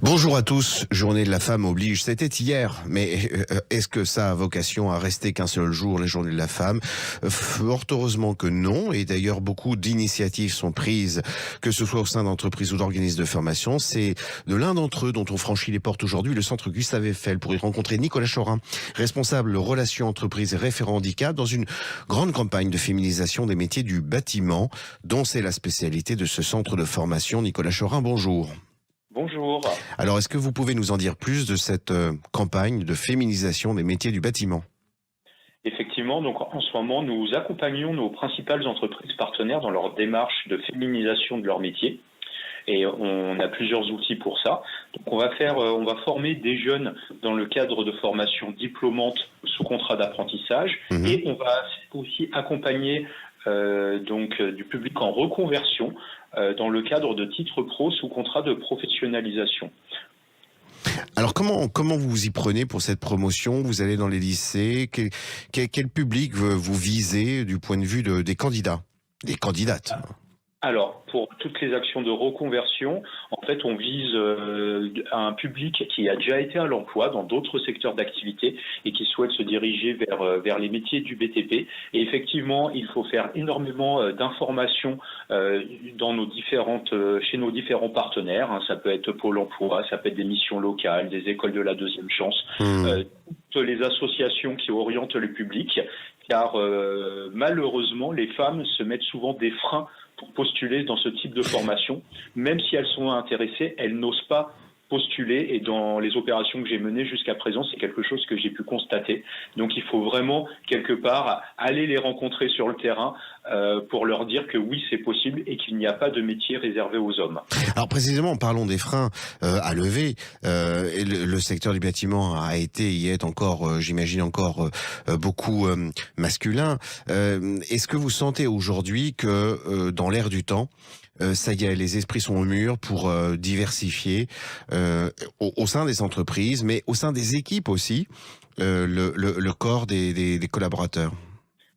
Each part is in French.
Bonjour à tous, journée de la femme oblige, c'était hier, mais est-ce que ça a vocation à rester qu'un seul jour, les journées de la femme? Fort heureusement que non, et d'ailleurs beaucoup d'initiatives sont prises, que ce soit au sein d'entreprises ou d'organismes de formation. C'est de l'un d'entre eux dont on franchit les portes aujourd'hui, le centre Gustave Eiffel, pour y rencontrer Nicolas Chorin, responsable relations entreprises et référent handicap, dans une grande campagne de féminisation des métiers du bâtiment, dont c'est la spécialité de ce centre de formation. Nicolas Chorin, bonjour. Bonjour. Alors, est-ce que vous pouvez nous en dire plus de cette campagne de féminisation des métiers du bâtiment? Effectivement, donc en ce moment, nous accompagnons nos principales entreprises partenaires dans leur démarche de féminisation de leur métier. Et on a plusieurs outils pour ça. Donc on va former des jeunes dans le cadre de formation diplômante sous contrat d'apprentissage, et on va aussi accompagner du public en reconversion dans le cadre de titres pro sous contrat de professionnalisation. Alors, comment vous vous y prenez pour cette promotion? Vous allez dans les lycées? Quel public vous visez du point de vue des candidats, des candidates? Alors, pour toutes les actions de reconversion, en fait, on vise un public qui a déjà été à l'emploi dans d'autres secteurs d'activité et qui souhaite se diriger vers les métiers du BTP. Et effectivement, il faut faire énormément d'informations chez nos différents partenaires. Ça peut être Pôle emploi, ça peut être des missions locales, des écoles de la deuxième chance, toutes les associations qui orientent le public, car malheureusement, les femmes se mettent souvent des freins pour postuler dans ce type de formation. Même si elles sont intéressées, elles n'osent pas postuler, et dans les opérations que j'ai menées jusqu'à présent, c'est quelque chose que j'ai pu constater. Donc il faut vraiment, quelque part, aller les rencontrer sur le terrain pour leur dire que oui, c'est possible et qu'il n'y a pas de métier réservé aux hommes. Alors précisément, parlons des freins à lever. Et le secteur du bâtiment a été, y est encore, j'imagine encore beaucoup masculin. Est-ce que vous sentez aujourd'hui que dans l'air du temps, ça y est, les esprits sont au mur pour diversifier au sein des entreprises, mais au sein des équipes aussi, le corps des collaborateurs?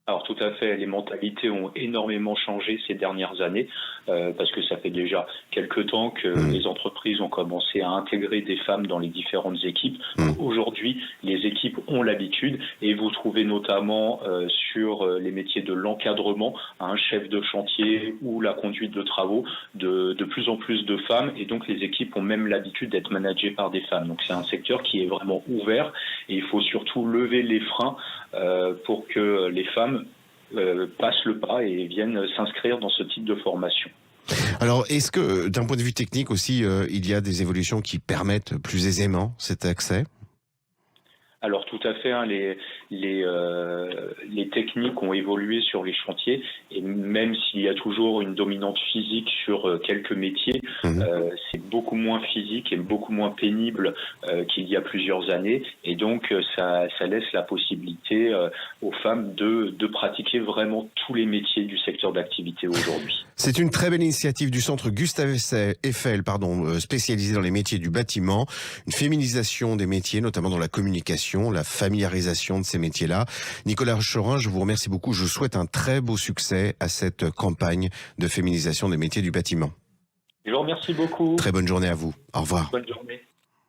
Alors tout à fait, les mentalités ont énormément changé ces dernières années parce que ça fait déjà quelques temps que les entreprises ont commencé à intégrer des femmes dans les différentes équipes. Aujourd'hui, les équipes ont l'habitude, et vous trouvez notamment sur les métiers de l'encadrement, un chef de chantier ou la conduite de travaux, de plus en plus de femmes, et donc les équipes ont même l'habitude d'être managées par des femmes. Donc c'est un secteur qui est vraiment ouvert, et il faut surtout lever les freins pour que les femmes passent le pas et viennent s'inscrire dans ce type de formation. Alors, est-ce que, d'un point de vue technique aussi, il y a des évolutions qui permettent plus aisément cet accès? Alors tout à fait, les techniques ont évolué sur les chantiers, et même s'il y a toujours une dominante physique sur quelques métiers, c'est beaucoup moins physique et beaucoup moins pénible qu'il y a plusieurs années, et donc ça laisse la possibilité aux femmes de pratiquer vraiment tous les métiers du secteur d'activité aujourd'hui. C'est une très belle initiative du centre Gustave Eiffel, spécialisé dans les métiers du bâtiment, une féminisation des métiers, notamment dans la communication, la familiarisation de ces métiers-là. Nicolas Chorin, je vous remercie beaucoup. Je souhaite un très beau succès à cette campagne de féminisation des métiers du bâtiment. Je vous remercie beaucoup. Très bonne journée à vous. Au revoir. Bonne journée.